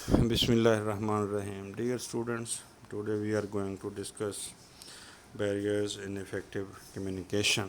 Bismillahirrahmanirrahim. Dear students, today we are going to discuss barriers in effective communication.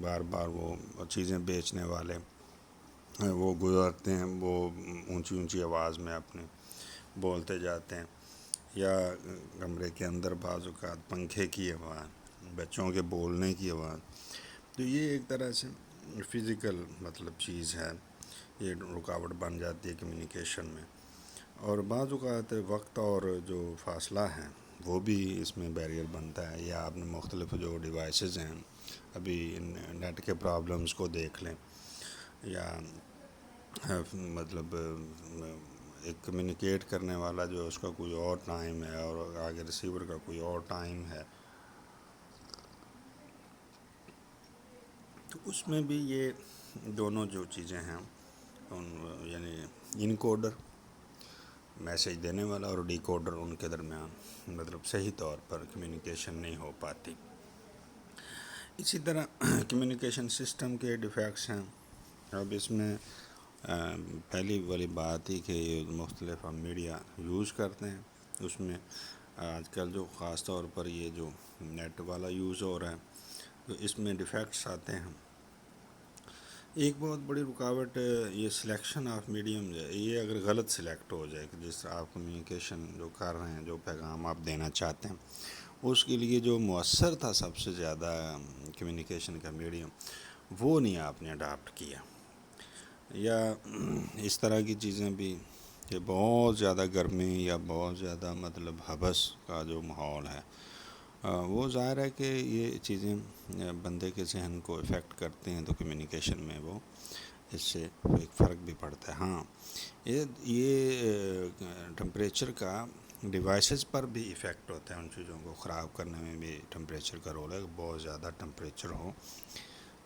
بار بار وہ چیزیں بیچنے والے وہ گزرتے ہیں، وہ اونچی اونچی آواز میں اپنے بولتے جاتے ہیں، یا کمرے کے اندر بعض اوقات پنکھے کی آواز، بچوں کے بولنے کی آواز. تو یہ ایک طرح سے فزیکل مطلب چیز ہے، یہ رکاوٹ بن جاتی ہے کمیونیکیشن میں. اور بعض اوقات وقت اور جو فاصلہ ہے وہ بھی اس میں بیریئر بنتا ہے. یا آپ نے مختلف جو ڈیوائسز ہیں، ابھی نیٹ کے پرابلمس کو دیکھ لیں، یا مطلب ایک کمیونیکیٹ کرنے والا جو اس کا کوئی اور ٹائم ہے اور آگے ریسیور کا کوئی اور ٹائم ہے، تو اس میں بھی یہ دونوں جو چیزیں ہیں یعنی انکوڈر میسیج دینے والا اور ڈی کوڈر، ان کے درمیان مطلب صحیح طور پر کمیونیکیشن نہیں ہو پاتی. اسی طرح کمیونیکیشن سسٹم کے ڈیفیکٹس ہیں. اب اس میں پہلی والی بات ہی کہ یہ مختلف ہم میڈیا یوز کرتے ہیں، اس میں آج کل جو خاص طور پر یہ جو نیٹ والا یوز ہو رہا ہے تو اس میں ڈیفیکٹس آتے ہیں. ایک بہت بڑی رکاوٹ یہ سلیکشن آف میڈیم ہے. یہ اگر غلط سلیکٹ ہو جائے کہ جس طرح آپ کمیونیکیشن جو کر رہے ہیں، جو پیغام آپ دینا چاہتے ہیں، اس کے لیے جو مؤثر تھا سب سے زیادہ کمیونیکیشن کا میڈیم، وہ نہیں آپ نے اڈاپٹ کیا. یا اس طرح کی چیزیں بھی کہ بہت زیادہ گرمی یا بہت زیادہ مطلب حبس کا جو ماحول ہے، وہ ظاہر ہے کہ یہ چیزیں بندے کے ذہن کو افیکٹ کرتے ہیں، تو کمیونیکیشن میں وہ اس سے ایک فرق بھی پڑتا ہے. ہاں، یہ ٹمپریچر کا ڈیوائسز پر بھی ایفیکٹ ہوتا ہے. ان چیزوں کو خراب کرنے میں بھی ٹمپریچر کا رول ہے. بہت زیادہ ٹمپریچر ہو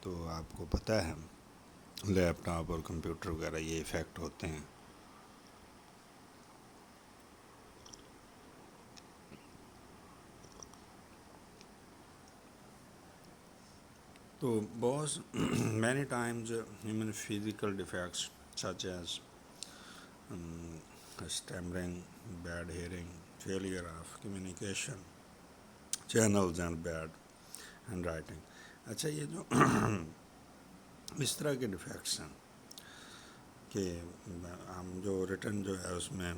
تو آپ کو پتہ ہے لیپ ٹاپ اور کمپیوٹر وغیرہ یہ ایفیکٹ ہوتے ہیں. تو بہت many times human physical defects such as stammering, bad hearing, failure of communication channels and bad handwriting. اچھا، یہ جو اس طرح کے ڈیفیکٹس ہیں کہ ہم جو ریٹن جو ہے اس میں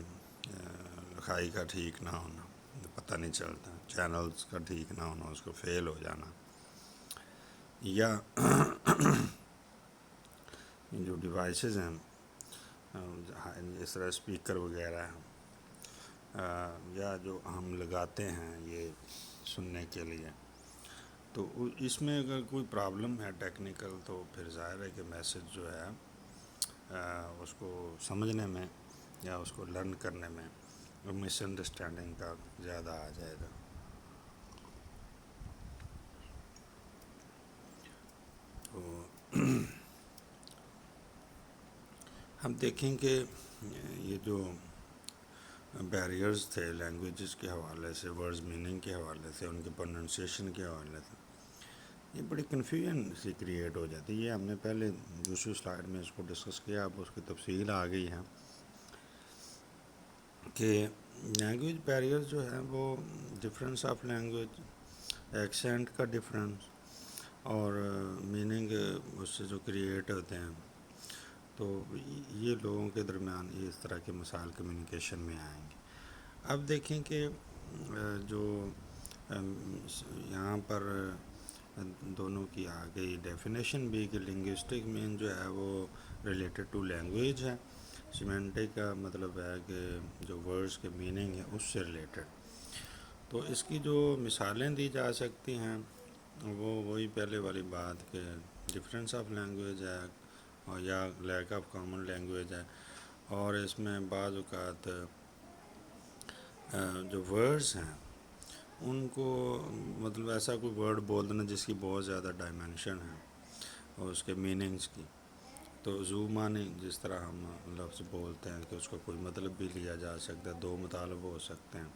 لکھائی کا ٹھیک نہ ہونا، پتہ نہیں چلتا، چینلز کا ٹھیک نہ ہونا، اس کو فیل ہو جانا، یا جو ڈیوائسز ہیں اس طرح اسپیکر وغیرہ ہیں، یا جو ہم لگاتے ہیں یہ سننے کے لیے، تو اس میں اگر کوئی پرابلم ہے ٹیکنیکل، تو پھر ظاہر ہے کہ میسیج جو ہے اس کو سمجھنے میں یا اس کو لرن کرنے میں مس انڈرسٹینڈنگ کا زیادہ آ جائے گا. تو ہم دیکھیں کہ یہ جو بیریئرز تھے لینگویجز کے حوالے سے، ورڈز میننگ کے حوالے سے، ان کے پروننسیشن کے حوالے سے، یہ بڑی کنفیوژن سی کریٹ ہو جاتی ہے. یہ ہم نے پہلے دوسری سلائیڈ میں اس کو ڈسکس کیا، اب اس کی تفصیل آ گئی ہے کہ لینگویج بیریئر جو ہے وہ ڈفرینس آف لینگویج، ایکسینٹ کا ڈفرینس اور میننگ اس سے جو کریٹ ہوتے ہیں، تو یہ لوگوں کے درمیان یہ اس طرح کے مسائل کمیونیکیشن میں آئیں گے. اب دیکھیں کہ جو یہاں پر دونوں کی آ گئی ڈیفینیشن بھی کہ لنگوسٹک مین جو ہے وہ ریلیٹڈ ٹو لینگویج ہے، سیمینٹک کا مطلب ہے کہ جو ورڈز کے میننگ ہے اس سے ریلیٹڈ. تو اس کی جو مثالیں دی جا سکتی ہیں وہ وہی پہلے والی بات کہ ڈفرینس آف لینگویج ہے اور یا لیک آف کامن لینگویج ہے. اور اس میں بعض اوقات جو ورڈز ہیں ان کو مطلب ایسا کوئی ورڈ بول دینا جس کی بہت زیادہ ڈائمینشن ہے اور اس کے میننگز کی، تو ذو معنی جس طرح ہم لفظ بولتے ہیں کہ اس کا کوئی مطلب بھی لیا جا سکتا ہے، دو مطالب ہو سکتے ہیں.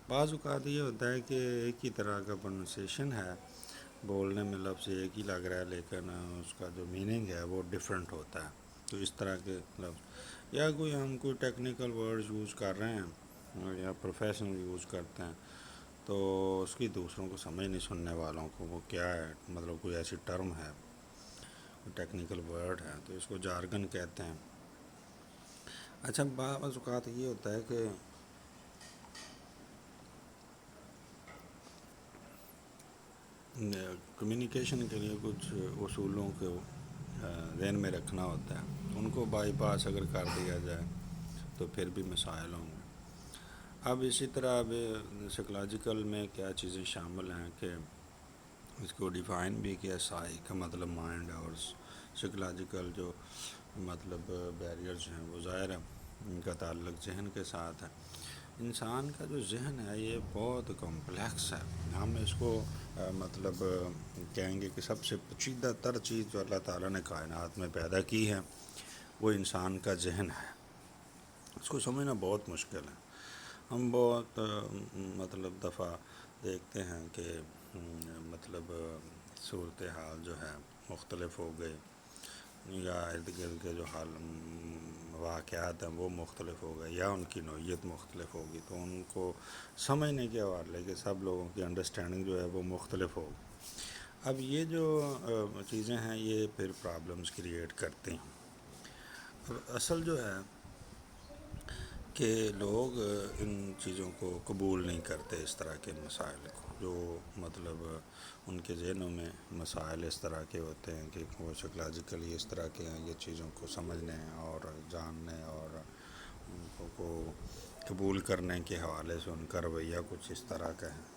بعض اوقات یہ ہوتا ہے کہ ایک ہی طرح کا پروننسیشن ہے، بولنے میں لفظ ایک ہی لگ رہا ہے لیکن اس کا جو میننگ ہے وہ ڈفرینٹ ہوتا ہے. تو اس طرح کے لفظ، یا کوئی ہم کوئی ٹیکنیکل ورڈز یوز کر رہے ہیں یا پروفیشنل یوز کرتے ہیں، تو اس کی دوسروں کو سمجھ نہیں، سننے والوں کو وہ کیا ہے، مطلب کوئی ایسی ٹرم ہے، کوئی ٹیکنیکل ورڈ ہے تو اس کو جارگن کہتے ہیں۔ اچھا بعض اوقات یہ ہوتا ہے کہ کمیونیکیشن کے لیے کچھ اصولوں کو ذہن میں رکھنا ہوتا ہے، ان کو بائی پاس اگر کر دیا جائے تو پھر بھی مسائل ہوں گے۔ اب اسی طرح اب سائیکلوجیکل میں کیا چیزیں شامل ہیں کہ اس کو ڈیفائن بھی کیا، سائی کا مطلب مائنڈ، اور سائیکلوجیکل جو مطلب بیریئرز ہیں وہ ظاہر ہے ان کا تعلق ذہن کے ساتھ ہے۔ انسان کا جو ذہن ہے یہ بہت کمپلیکس ہے، ہم اس کو مطلب کہیں گے کہ سب سے پیچیدہ تر چیز جو اللہ تعالیٰ نے کائنات میں پیدا کی ہے وہ انسان کا ذہن ہے۔ اس کو سمجھنا بہت مشکل ہے۔ ہم بہت مطلب دفعہ دیکھتے ہیں کہ مطلب صورتحال جو ہے مختلف ہو گئے، یا ارد گرد کے جو حال واقعات ہیں وہ مختلف ہو گئے، یا ان کی نوعیت مختلف ہوگی، تو ان کو سمجھنے کے حوالے کہ سب لوگوں کی انڈرسٹینڈنگ جو ہے وہ مختلف ہوگی۔ اب یہ جو چیزیں ہیں یہ پھر پرابلمس کریٹ کرتی ہیں۔ اب اصل جو ہے کہ لوگ ان چیزوں کو قبول نہیں کرتے، اس طرح کے مسائل کو، جو مطلب ان کے ذہنوں میں مسائل اس طرح کے ہوتے ہیں کہ وہ سائیکلوجیکلی اس طرح کے ہیں، یہ چیزوں کو سمجھنے اور جاننے اور ان کو قبول کرنے کے حوالے سے ان کا رویہ کچھ اس طرح کا ہے۔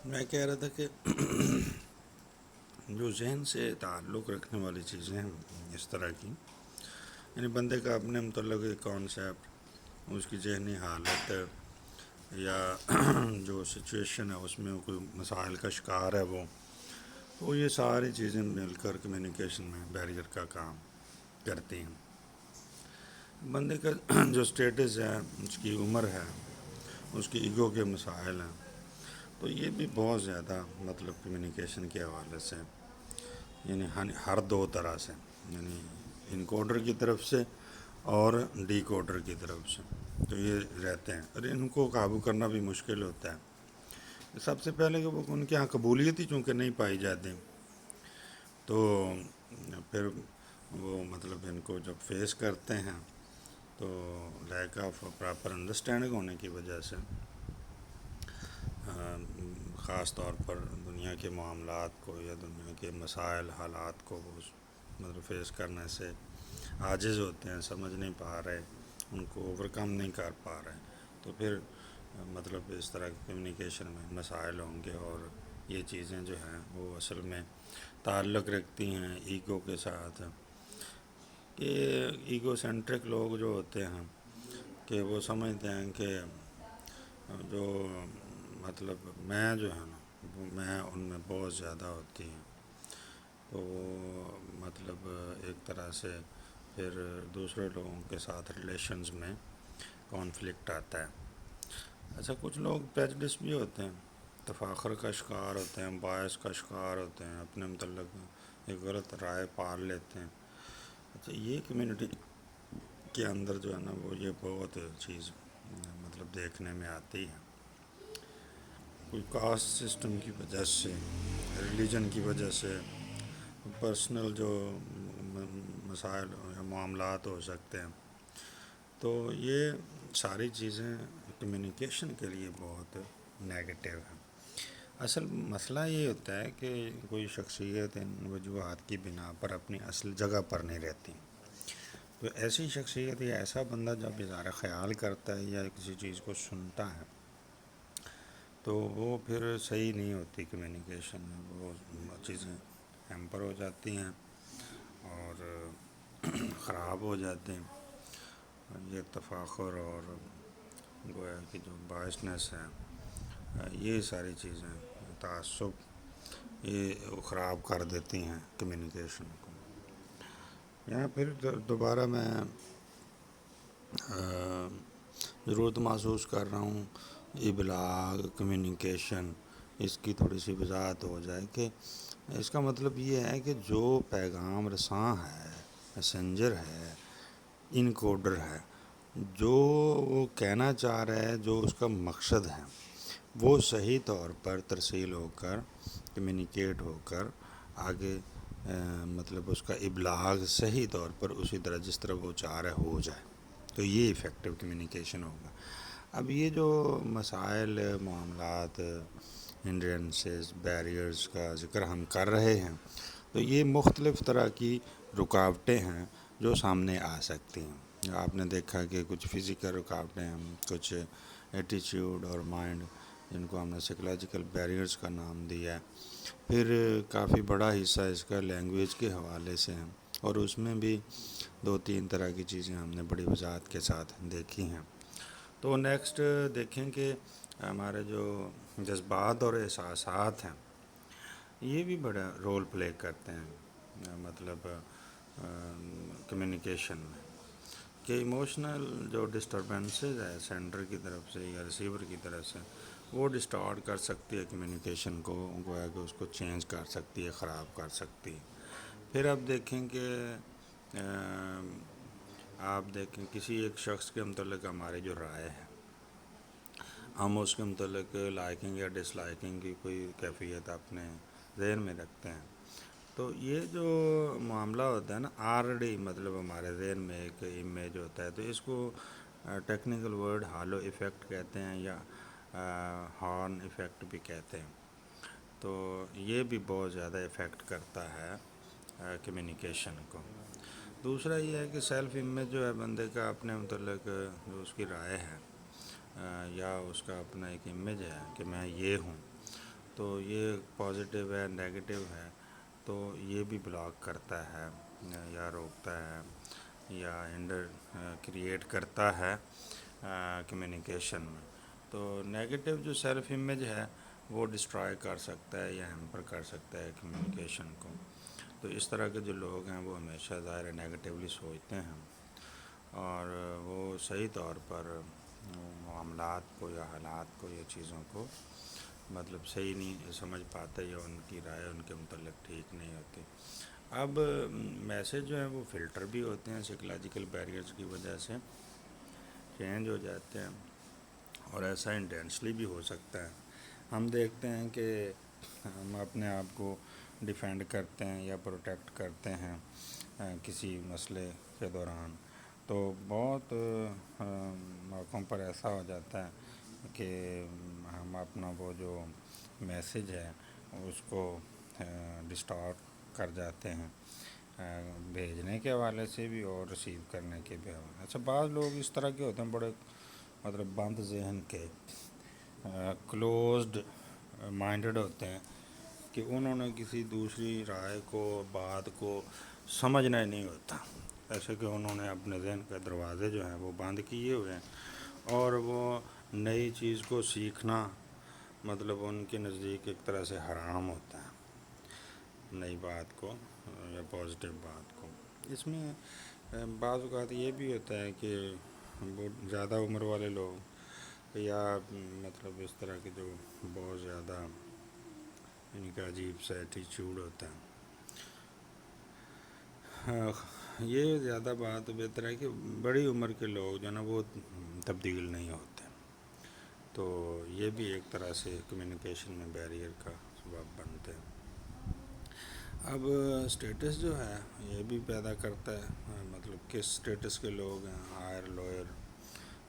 میں کہہ رہا تھا کہ جو ذہن سے تعلق رکھنے والی چیزیں ہیں اس طرح کی، یعنی بندے کا اپنے متعلق ایک کانسیپٹ، اس کی ذہنی حالت، یا جو سچویشن ہے اس میں کوئی مسائل کا شکار ہے وہ، تو یہ ساری چیزیں مل کر کمیونیکیشن میں بیریئر کا کام کرتی ہیں۔ بندے کا جو سٹیٹس ہے، اس کی عمر ہے، اس کی ایگو کے مسائل ہیں، تو یہ بھی بہت زیادہ مطلب کمیونیکیشن کے حوالے سے، یعنی ہر دو طرح سے، یعنی انکوڈر کی طرف سے اور ڈی کوڈر کی طرف سے، تو یہ رہتے ہیں، اور ان کو قابو کرنا بھی مشکل ہوتا ہے۔ سب سے پہلے کہ وہ ان کے یہاں قبولیت ہی چونکہ نہیں پائی جاتی، تو پھر وہ مطلب ان کو جب فیس کرتے ہیں تو لیک آف پراپر انڈرسٹینڈنگ ہونے کی وجہ سے، خاص طور پر دنیا کے معاملات کو یا دنیا کے مسائل حالات کو وہ مطلب فیس کرنے سے عاجز ہوتے ہیں، سمجھ نہیں پا رہے، ان کو اوور کم نہیں کر پا رہے، تو پھر مطلب اس طرح کی کمیونیکیشن میں مسائل ہوں گے۔ اور یہ چیزیں جو ہیں وہ اصل میں تعلق رکھتی ہیں ایگو کے ساتھ، کہ ایگو سینٹرک لوگ جو ہوتے ہیں کہ وہ سمجھتے ہیں کہ جو مطلب میں جو ہے نا وہ میں ان میں بہت زیادہ ہوتی ہیں، تو وہ مطلب ایک طرح سے پھر دوسرے لوگوں کے ساتھ ریلیشنز میں کانفلکٹ آتا ہے۔ اچھا کچھ لوگ پریجڈس بھی ہوتے ہیں، تفاخر کا شکار ہوتے ہیں، باعث کا شکار ہوتے ہیں، اپنے متعلق ایک غلط رائے پال لیتے ہیں۔ اچھا یہ کمیونٹی کے اندر جو ہے نا وہ یہ بہت چیز مطلب دیکھنے میں آتی ہے، کوئی کاسٹ سسٹم کی وجہ سے، ریلیجن کی وجہ سے، پرسنل جو مسائل یا معاملات ہو سکتے ہیں، تو یہ ساری چیزیں کمیونیکیشن کے لیے بہت نیگیٹو ہیں۔ اصل مسئلہ یہ ہوتا ہے کہ کوئی شخصیت ان وجوہات کی بنا پر اپنی اصل جگہ پر نہیں رہتی، تو ایسی شخصیت یا ایسا بندہ جب اظہار خیال کرتا ہے یا کسی چیز کو سنتا ہے تو وہ پھر صحیح نہیں ہوتی کمیونیکیشن میں، وہ چیزیں ہیمپر ہو جاتی ہیں اور خراب ہو جاتے ہیں۔ یہ تفاخر اور گویا کہ جو باعثنس ہے، یہ ساری چیزیں تعصب یہ خراب کر دیتی ہیں کمیونیکیشن کو۔ یہاں پھر دوبارہ میں ضرورت محسوس کر رہا ہوں ابلاغ، کمیونیکیشن، اس کی تھوڑی سی وضاحت ہو جائے کہ اس کا مطلب یہ ہے کہ جو پیغام رساں ہے، میسنجر ہے، انکوڈر ہے، جو وہ کہنا چاہ رہا ہے، جو اس کا مقصد ہے، وہ صحیح طور پر ترسیل ہو کر، کمیونیکیٹ ہو کر آگے مطلب اس کا ابلاغ صحیح طور پر اسی طرح جس طرح وہ چاہ رہا ہے ہو جائے، تو یہ ایفیکٹو کمیونیکیشن ہوگا۔ اب یہ جو مسائل، معاملات، ہنڈرنسز، بیریئرز کا ذکر ہم کر رہے ہیں، تو یہ مختلف طرح کی رکاوٹیں ہیں جو سامنے آ سکتی ہیں۔ آپ نے دیکھا کہ کچھ فزیکل رکاوٹیں ہیں، کچھ ایٹیچیوڈ اور مائنڈ، جن کو ہم نے سائیکولوجیکل بیریئرز کا نام دیا ہے۔ پھر کافی بڑا حصہ اس کا لینگویج کے حوالے سے ہے، اور اس میں بھی 2-3 طرح کی چیزیں ہم نے بڑی وضاحت کے ساتھ دیکھی ہیں۔ تو نیکسٹ دیکھیں کہ ہمارے جو جذبات اور احساسات ہیں، یہ بھی بڑا رول پلے کرتے ہیں مطلب کمیونیکیشن میں، کہ ایموشنل جو ڈسٹربنسز ہے سینڈر کی طرف سے یا ریسیور کی طرف سے، وہ ڈسٹارٹ کر سکتی ہے کمیونیکیشن کو، گویا کہ اس کو چینج کر سکتی ہے، خراب کر سکتی ہے۔ پھر آپ دیکھیں کہ آپ دیکھیں کسی ایک شخص کے متعلق ہماری جو رائے ہے، ہم اس کے متعلق لائکنگ یا ڈس لائکنگ کی کوئی کیفیت اپنے ذہن میں رکھتے ہیں، تو یہ جو معاملہ ہوتا ہے نا، آلریڈی مطلب ہمارے ذہن میں ایک امیج ہوتا ہے، تو اس کو ٹیکنیکل ورڈ ہالو ایفیکٹ کہتے ہیں یا ہارن ایفیکٹ بھی کہتے ہیں۔ تو یہ بھی بہت زیادہ ایفیکٹ کرتا ہے کمیونیکیشن کو۔ دوسرا یہ ہے کہ سیلف امیج جو ہے بندے کا اپنے متعلق، جو اس کی رائے ہے یا اس کا اپنا ایک امیج ہے کہ میں یہ ہوں، تو یہ پازیٹیو ہے، نیگیٹو ہے، تو یہ بھی بلاک کرتا ہے یا روکتا ہے یا ہنڈر کریٹ کرتا ہے کمیونیکیشن میں۔ تو نیگیٹو جو سیلف امیج ہے وہ ڈسٹرائے کر سکتا ہے یا ہیمپر کر سکتا ہے کمیونیکیشن کو۔ تو اس طرح کے جو لوگ ہیں وہ ہمیشہ ظاہر ہے نیگیٹیولی سوچتے ہیں، اور وہ صحیح طور پر معاملات کو یا حالات کو یا چیزوں کو مطلب صحیح نہیں سمجھ پاتے، یا ان کی رائے ان کے متعلق ٹھیک نہیں ہوتی۔ اب میسیج جو ہیں وہ فلٹر بھی ہوتے ہیں، سائیکولوجیکل بیریئرز کی وجہ سے چینج ہو جاتے ہیں، اور ایسا انٹینشلی بھی ہو سکتا ہے۔ ہم دیکھتے ہیں کہ ہم اپنے آپ کو ڈیفینڈ کرتے ہیں یا پروٹیکٹ کرتے ہیں کسی مسئلے کے دوران، تو بہت موقعوں پر ایسا ہو جاتا ہے کہ ہم اپنا وہ جو میسیج ہے اس کو ڈسٹارٹ کر جاتے ہیں، بھیجنے کے حوالے سے بھی اور ریسیو کرنے کے بھی حوالے سے۔ اچھا، بعض لوگ اس طرح کے ہوتے ہیں، بڑے مطلب بند ذہن کے، کلوزڈ مائنڈڈ ہوتے ہیں، کہ انہوں نے کسی دوسری رائے کو، بات کو سمجھنا ہی نہیں ہوتا، ایسے کہ انہوں نے اپنے ذہن کے دروازے جو ہیں وہ بند کیے ہوئے ہیں، اور وہ نئی چیز کو سیکھنا مطلب ان کے نزدیک ایک طرح سے حرام ہوتا ہے، نئی بات کو یا پازیٹیو بات کو۔ اس میں بعض اوقات یہ بھی ہوتا ہے کہ زیادہ عمر والے لوگ یا مطلب اس طرح کے جو بہت زیادہ ان کا عجیب سا ایٹیچیوڈ ہوتا ہے، یہ زیادہ بات بہتر ہے کہ بڑی عمر کے لوگ جو نا وہ تبدیل نہیں ہوتے، تو یہ بھی ایک طرح سے کمیونیکیشن میں بیریئر کا سبب بنتے ہیں۔ اب اسٹیٹس جو ہے یہ بھی پیدا کرتا ہے، مطلب کس اسٹیٹس کے لوگ ہیں، ہائر لوئر،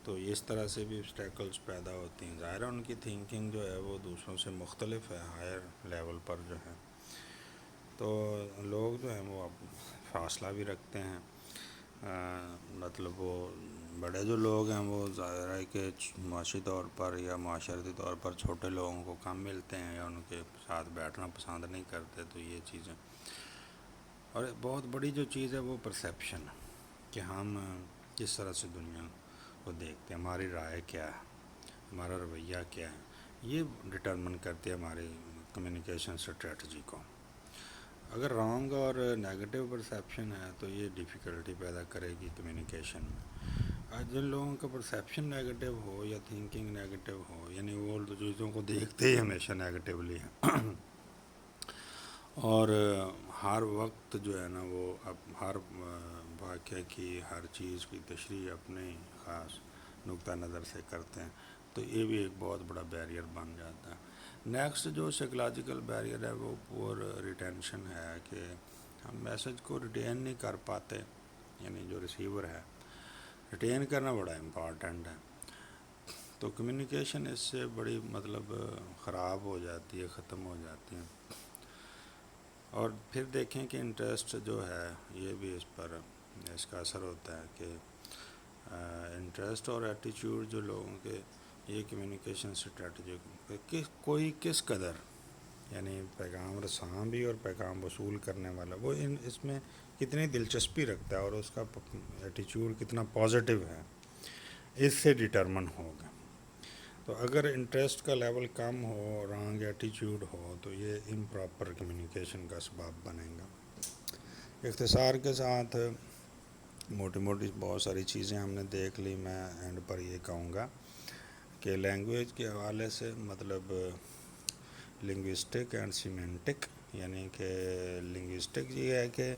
تو اس طرح سے بھی اسٹیکلز پیدا ہوتی ہیں۔ ظاہر ہے ان کی تھنکنگ جو ہے وہ دوسروں سے مختلف ہے، ہائر لیول پر جو ہے، تو لوگ جو ہیں وہ اب فاصلہ بھی رکھتے ہیں، مطلب وہ بڑے جو لوگ ہیں وہ ظاہر ہے کہ معاشی طور پر یا معاشرتی طور پر چھوٹے لوگوں کو کم ملتے ہیں یا ان کے ساتھ بیٹھنا پسند نہیں کرتے، تو یہ چیزیں۔ اور بہت بڑی جو چیز ہے وہ پرسیپشن، کہ ہم کس طرح سے دنیا کو دیکھتے ہیں، ہماری رائے کیا ہے، ہمارا رویہ کیا ہے، یہ ڈٹرمن کرتی ہے ہماری کمیونیکیشن اسٹریٹجی کو۔ اگر رانگ اور نیگیٹو پرسیپشن ہے تو یہ ڈیفیکلٹی پیدا کرے گی کمیونیکیشن میں۔ جن لوگوں کا پرسیپشن نیگیٹو ہو یا تھنکنگ نیگیٹو ہو، یعنی وہ چیزوں کو دیکھتے ہی ہمیشہ نیگیٹیولی ہیں اور ہر وقت جو ہے نا وہ اب ہر واقعہ کی، ہر چیز کی تشریح اپنے خاص نقطہ نظر سے کرتے ہیں، تو یہ بھی ایک بہت بڑا بیریئر بن جاتا ہے۔ نیکسٹ جو سائیکلوجیکل بیریئر ہے وہ پور ریٹینشن ہے، کہ ہم میسج کو ریٹین نہیں کر پاتے، یعنی جو ریسیور ہے ریٹین کرنا بڑا امپورٹنٹ ہے، تو کمیونیکیشن اس سے بڑی مطلب خراب ہو جاتی ہے، ختم ہو جاتی ہے۔ اور پھر دیکھیں کہ انٹرسٹ جو ہے یہ بھی اس پر اس کا اثر ہوتا ہے، کہ انٹرسٹ اور ایٹیچیوڈ جو لوگوں کے، یہ کمیونیکیشن اسٹریٹجی کوئی کس قدر، یعنی پیغام رساں بھی اور پیغام وصول کرنے والا، وہ اس میں کتنی دلچسپی رکھتا ہے اور اس کا ایٹیچیوڈ کتنا پازیٹیو ہے، اس سے ڈٹرمن ہوگا۔ تو اگر انٹرسٹ کا لیول کم ہو، رانگ ایٹیچیوڈ ہو، تو یہ امپراپر کمیونیکیشن کا سبب بنے گا۔ اختصار کے ساتھ موٹی موٹی بہت ساری چیزیں ہم نے دیکھ لی، میں اینڈ پر یہ کہوں گا کہ لینگویج کے حوالے سے مطلب لنگوسٹک اینڈ سیمینٹک، یعنی کہ لنگوسٹک یہ ہے کہ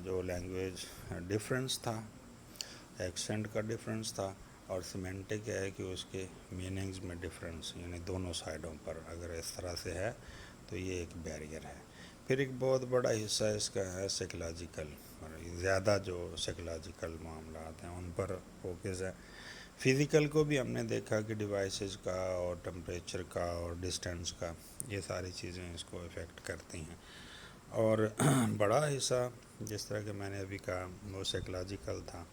جو لینگویج ڈفرینس تھا، ایکسنٹ کا ڈفرینس تھا، اور سیمینٹک ہے کہ اس کے میننگز میں ڈفرینس، یعنی دونوں سائڈوں پر اگر اس طرح سے ہے تو یہ ایک بیریئر ہے۔ پھر ایک بہت بڑا حصہ اس کا ہے سائیکلوجیکل، زیادہ جو سائیکلوجیکل معاملات ہیں ان پر فوکس ہے۔ فزیکل کو بھی ہم نے دیکھا کہ ڈیوائسز کا اور ٹمپریچر کا اور ڈسٹینس کا، یہ ساری چیزیں اس کو افیکٹ کرتی ہیں، اور بڑا حصہ جس طرح کہ میں نے ابھی کہا وہ سائیکلوجیکل تھا۔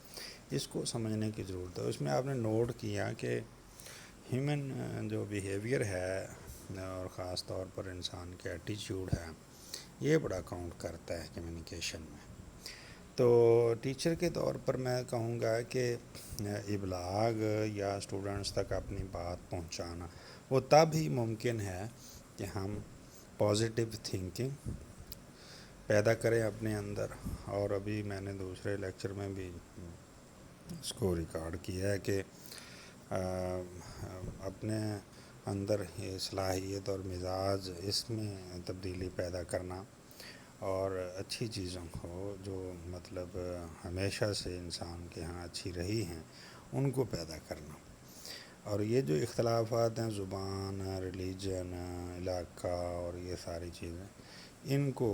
اس کو سمجھنے کی ضرورت ہے۔ اس میں آپ نے نوٹ کیا کہ ہیومن جو بیہیویئر ہے اور خاص طور پر انسان کے ایٹیچیوڈ ہے، یہ بڑا کاؤنٹ کرتا ہے کمیونیکیشن میں۔ تو ٹیچر کے طور پر میں کہوں گا کہ ابلاغ یا اسٹوڈنٹس تک اپنی بات پہنچانا وہ تب ہی ممکن ہے کہ ہم پازیٹیو تھنکنگ پیدا کریں اپنے اندر، اور ابھی میں نے دوسرے لیکچر میں بھی اس کو ریکارڈ کیا ہے کہ اپنے اندر یہ صلاحیت اور مزاج، اس میں تبدیلی پیدا کرنا، اور اچھی چیزوں کو جو مطلب ہمیشہ سے انسان کے ہاں اچھی رہی ہیں ان کو پیدا کرنا، اور یہ جو اختلافات ہیں، زبان، ریلیجن، علاقہ اور یہ ساری چیزیں، ان کو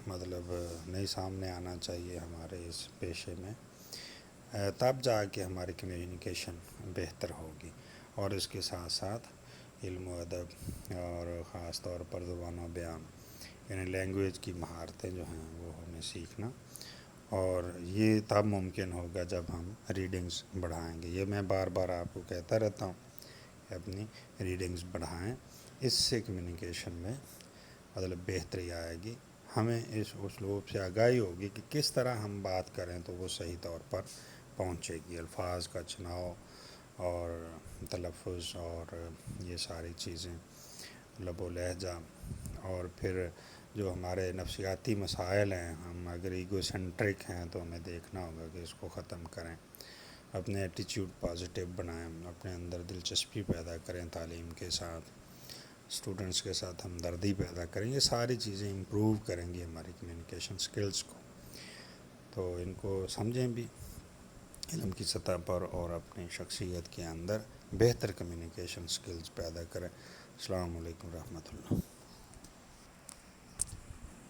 مطلب نہیں سامنے آنا چاہیے ہمارے اس پیشے میں، تب جا کے ہماری کمیونیکیشن بہتر ہوگی۔ اور اس کے ساتھ ساتھ علم و ادب اور خاص طور پر زبان و بیان، یعنی لینگویج کی مہارتیں جو ہیں وہ ہمیں سیکھنا، اور یہ تب ممکن ہوگا جب ہم ریڈنگز بڑھائیں گے۔ یہ میں بار بار آپ کو کہتا رہتا ہوں کہ اپنی ریڈنگز بڑھائیں، اس سے کمیونیکیشن میں مطلب بہتری آئے گی، ہمیں اس اسلوب سے آگاہی ہوگی کہ کس طرح ہم بات کریں تو وہ صحیح طور پر پہنچے گی، الفاظ کا چناؤ اور تلفظ اور یہ ساری چیزیں، لب و لہجہ، اور پھر جو ہمارے نفسیاتی مسائل ہیں، ہم اگر ایگو سینٹرک ہیں تو ہمیں دیکھنا ہوگا کہ اس کو ختم کریں، اپنے ایٹیچیوڈ پازیٹیو بنائیں، اپنے اندر دلچسپی پیدا کریں تعلیم کے ساتھ، اسٹوڈنٹس کے ساتھ ہمدردی پیدا کریں، یہ ساری چیزیں امپروو کریں گی ہماری کمیونیکیشن سکلز کو۔ تو ان کو سمجھیں بھی علم کی سطح پر، اور اپنی شخصیت کے اندر بہتر کمیونیکیشن سکلز پیدا کریں۔ السلام علیکم ورحمۃ اللہ۔